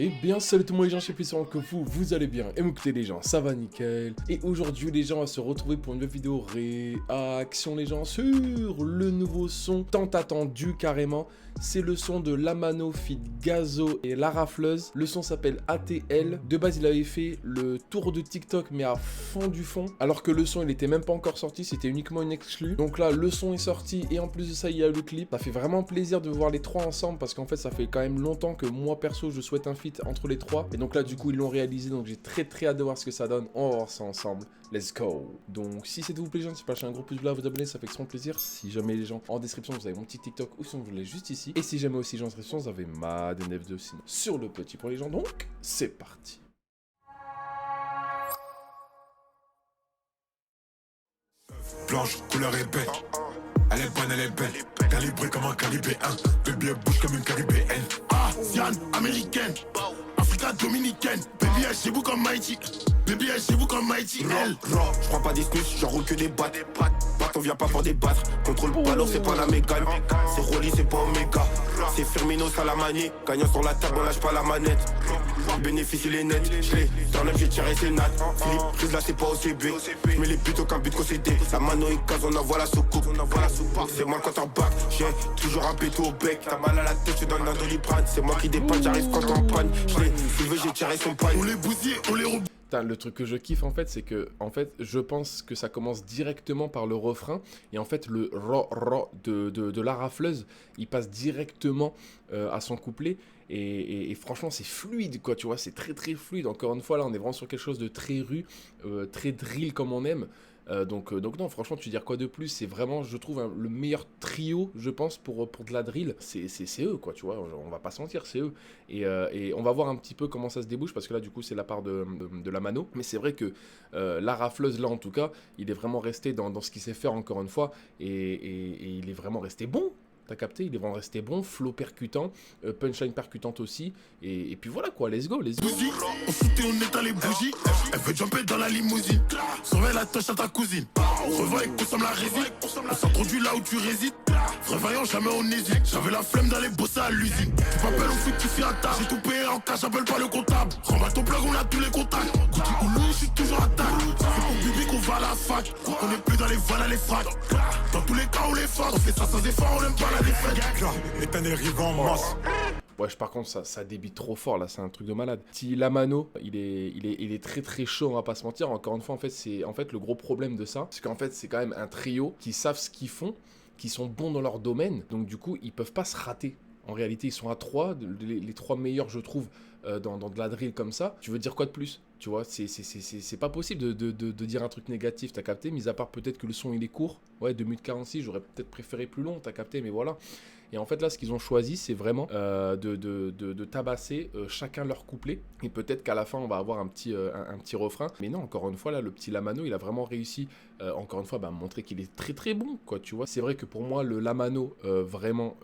Eh bien salut tout le monde les gens, je suis sûr que vous allez bien. Et écoutez les gens, ça va nickel. Et aujourd'hui les gens, on va se retrouver pour une nouvelle vidéo réaction les gens sur le nouveau son tant attendu carrément. C'est le son de Lamano feat Gazo et La Rafleuse. Le son s'appelle ATL. De base il avait fait le tour de TikTok mais à fond du fond. Alors que le son il était même pas encore sorti, c'était uniquement une exclue. Donc là le son est sorti et en plus de ça il y a le clip. Ça fait vraiment plaisir de voir les trois ensemble parce qu'en fait ça fait quand même longtemps que moi perso je souhaite un feat entre les trois. Et donc là du coup ils l'ont réalisé, donc j'ai très hâte de voir ce que ça donne. On va voir ça ensemble. Let's go. Donc si c'est vous plaît les gens, n'hésitez pas à lâcher un gros pouce bleu, à vous abonner, ça fait extrêmement plaisir. Si jamais les gens en description vous avez mon petit TikTok ou sinon vous l'avez juste ici. Et si jamais aussi les gens en description vous avez ma DNF2 aussi sur le petit pour les gens. Donc c'est parti. Blanche, couleur épais. Elle est bonne, elle est belle. Calibrée comme un calibé 1. Baby, elle bouge comme une caribéenne. Asian, américaine. Africa dominicaine. Baby, elle chez vous comme Mighty. Baby, elle chez vous comme Mighty. Elle. Je prends pas d'excuses, j'enroule que des battes. On vient pas pour débattre. Contrôle ballon, c'est pas la mégane. C'est Rolly, c'est pas Omega. C'est Firmino, ça la manie. Gagnant sur la table, on lâche pas la manette. Le bénéfice, il est net. Je l'ai dans l'œuf, j'ai tiré ses nattes. Philippe, prise là, c'est pas OCB. Je mets les buts, aucun but concédé. La mano est case, on envoie la soucoupe. C'est moi quand on back. J'ai toujours un péto au bec. T'as mal à la tête, je te donne un doliprane. C'est moi qui dépanne, j'arrive quand on panne. Je l'ai, s'il veut, j'ai tiré son panne. On les bousille, on les roule. Putain, le truc que je kiffe en fait, c'est que je pense que ça commence directement par le refrain et en fait le ro de La Rafleuse, il passe directement à son couplet et franchement c'est fluide quoi, tu vois, c'est très fluide. Encore une fois là, on est vraiment sur quelque chose de très très drill comme on aime. Donc non, franchement, tu veux dire quoi de plus? C'est vraiment, je trouve, le meilleur trio, je pense, pour de la drill. C'est eux, quoi, tu vois, on va pas se mentir, c'est eux. Et on va voir un petit peu comment ça se débouche, parce que là, du coup, c'est la part de la mano. Mais c'est vrai que La Rafleuse, là, en tout cas, il est vraiment resté dans ce qu'il sait faire, encore une fois, et il est vraiment resté bon. T'as capté, il est vraiment resté bon, flow percutant, punchline percutante aussi, et puis voilà quoi, let's go. On foutait, on éteint les bougies. Elle veut jumper dans la limousine. Surveille la touche à ta cousine. Revois et consomme la résine. On s'introduit là où tu résides. Prévoyant, jamais on hésite. J'avais la flemme d'aller bosser à l'usine. Tu m'appelles au foot, tu fais à table. J'ai tout payé en cash, j'appelle pas le comptable. Remballe ton plug, on a tous les contacts. Gucci ou Louis, je suis toujours à table. C'est pour Bibi qu'on va à la fac. On est plus dans les vannes, les frags. Dans tous les cas, on les fasse. On fait ça sans effort, on aime pas la défaite. Et t'en arrives en masse. Ouais, par contre, ça débite trop fort, là, c'est un truc de malade. Si Lamano, il est très chaud, on va pas se mentir. Encore une fois, en fait, c'est le gros problème de ça. C'est qu'en fait, c'est quand même un trio qui savent ce qu'ils font, qui sont bons dans leur domaine. Donc, du coup, ils peuvent pas se rater. En réalité, ils sont à 3, les 3 meilleurs, je trouve, dans de la drill comme ça. Tu veux dire quoi de plus? Tu vois, c'est pas possible de dire un truc négatif, t'as capté? Mis à part peut-être que le son, il est court. Ouais, 2 minutes 46, j'aurais peut-être préféré plus long, t'as capté? Mais voilà. Et en fait là, ce qu'ils ont choisi, c'est vraiment de tabasser chacun leur couplet. Et peut-être qu'à la fin, on va avoir un petit refrain. Mais non, encore une fois, là, le petit Lamano, il a vraiment réussi, encore une fois, à montrer qu'il est très bon, quoi, tu vois. C'est vrai que pour moi, le Lamano, vraiment,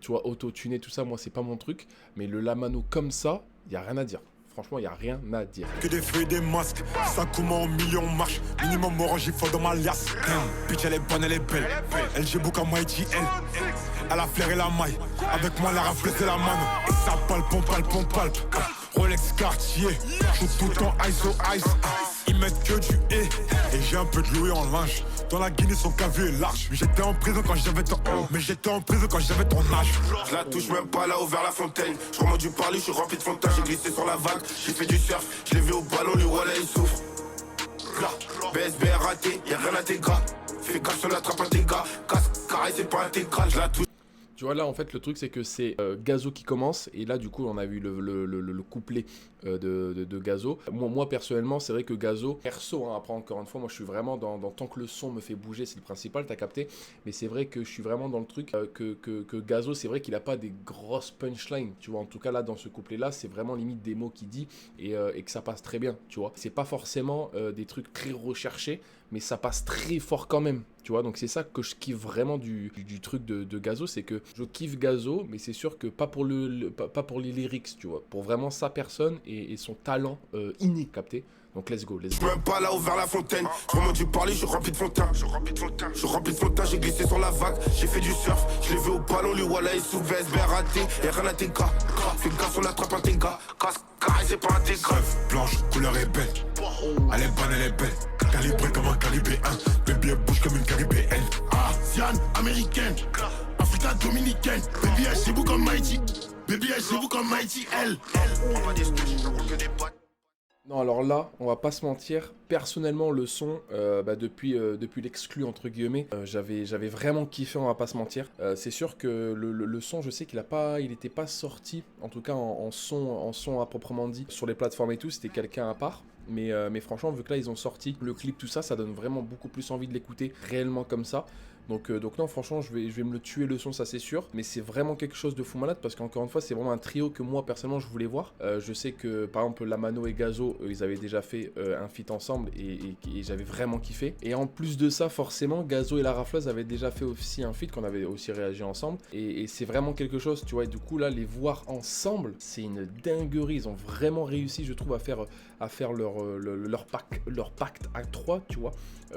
tu vois, auto-tuné, tout ça, moi, c'est pas mon truc. Mais le Lamano comme ça, il n'y a rien à dire. Franchement, il n'y a rien à dire. Que des feux et des masques, 5 comment en millions marche. Minimum orange, il faut dans ma liasse. Bitch, elle est bonne, elle est belle. Elle j'ai beaucoup à Mighty, elle. Elle a flairé la maille. Avec moi, la rafleuse et la mano. Et ça palpe, on palpe. Rolex Cartier, joue tout le temps ice au ice. Ils mettent que du et j'ai un peu de Louis en linge. Dans la Guinée, son cavalier est large. Mais j'étais en prison quand j'avais ton âge. Je la touche même pas là-haut vers la fontaine. Je remonte du parler, je suis rempli de fontaine. J'ai glissé sur la vague, j'ai fait du surf. Je l'ai vu au ballon, lui voilà il souffre. Là, BSB raté, y'a rien à tes gars. Fais gaffe sur la trappe à tes gars. Casse, carré, c'est pas intégral, je la touche. Tu vois là en fait le truc c'est que c'est Gazo qui commence et là du coup on a vu le couplet de Gazo. Moi personnellement c'est vrai que Gazo, perso hein, après encore une fois moi je suis vraiment dans tant que le son me fait bouger c'est le principal, t'as capté. Mais c'est vrai que je suis vraiment dans le truc que Gazo c'est vrai qu'il a pas des grosses punchlines, tu vois. En tout cas là dans ce couplet là c'est vraiment limite des mots qu'il dit et que ça passe très bien, tu vois. C'est pas forcément des trucs très recherchés mais ça passe très fort quand même, tu vois. Donc c'est ça que je kiffe vraiment du truc de Gazo, c'est que Je kiffe Gazo, mais c'est sûr que pas pour pas pour les lyrics, tu vois. Pour vraiment sa personne et son talent inné, capté. Donc let's go. Je même pas là-haut vers la fontaine. Je remonte du parler, je remplis de fontaine. Je remplis de fontaine, j'ai glissé sur la vague. J'ai fait du surf, je l'ai vu au ballon, lui voilà, il sous veste, raté. Et rien à tes gars. Fais gaffe, on attrape un tes gars. Casse, c'est pas un tes gars. Blanche, couleur est belle. Elle est bonne, elle est belle. Calibrée comme un caribéen. Baby, elle bouge comme une caribéenne. Asiane, américaine. Africa dominicaine. Baby, elle chez vous comme Mighty. Baby, elle chez vous comme Mighty. Elle. On va des sketchs, je roule que des boîtes. Non, alors là, on va pas se mentir, personnellement, le son, depuis l'exclu, entre guillemets, j'avais vraiment kiffé, on va pas se mentir. C'est sûr que le son, je sais qu'il était pas sorti, en tout cas en son à proprement dit, sur les plateformes et tout, c'était quelqu'un à part. Mais franchement, vu que là, ils ont sorti le clip, tout ça, ça donne vraiment beaucoup plus envie de l'écouter réellement comme ça. Donc non, franchement, je vais me le tuer le son, ça c'est sûr. Mais c'est vraiment quelque chose de fou malade parce qu'encore une fois, c'est vraiment un trio que moi, personnellement, je voulais voir. Je sais que, par exemple, Lamano et Gazo, ils avaient déjà fait un feat ensemble et j'avais vraiment kiffé. Et en plus de ça, forcément, Gazo et La Rafleuse avaient déjà fait aussi un feat qu'on avait aussi réagi ensemble. Et c'est vraiment quelque chose, tu vois. Et du coup, là, les voir ensemble, c'est une dinguerie. Ils ont vraiment réussi, je trouve, à faire leur pacte à 3, tu vois.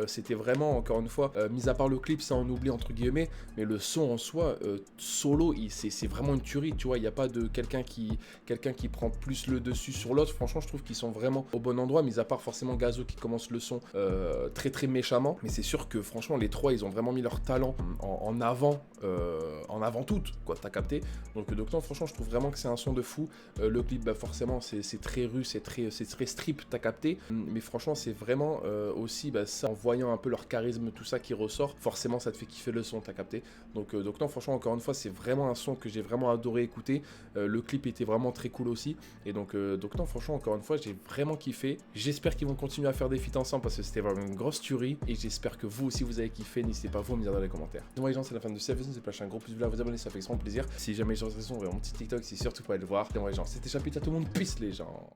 C'était vraiment, encore une fois, mis à part le clip, ça on oublie entre guillemets, mais le son en soi, solo, c'est vraiment une tuerie, tu vois. Il n'y a pas de quelqu'un qui prend plus le dessus sur l'autre. Franchement, je trouve qu'ils sont vraiment au bon endroit, mis à part forcément Gazo qui commence le son très très méchamment. Mais c'est sûr que franchement, les trois, ils ont vraiment mis leur talent en avant toutes, quoi, t'as capté. Donc non, franchement, je trouve vraiment que c'est un son de fou. Le clip, bah, forcément, c'est très russe, c'est très strip, t'as capté. Mais franchement, c'est vraiment aussi ça, en voyant un peu leur charisme, tout ça qui ressort, forcément, ça te fait kiffer le son, t'as capté. Donc non, franchement, encore une fois, c'est vraiment un son que j'ai vraiment adoré écouter. Le clip était vraiment très cool aussi. Et donc non, franchement, encore une fois, j'ai vraiment kiffé. J'espère qu'ils vont continuer à faire des feats ensemble parce que c'était vraiment une grosse tuerie. Et j'espère que vous aussi, vous avez kiffé. N'hésitez pas à vous me dire dans les commentaires. Donc, les gens, c'est la fin de cette vidéo. N'hésitez pas à lâcher un gros pouce bleu, à vous abonner, ça fait extrêmement plaisir. Si jamais les gens sont sur mon petit TikTok, c'est surtout pour aller le voir. Donc, les gens, c'était Chapitre à tout le monde. Peace, les gens.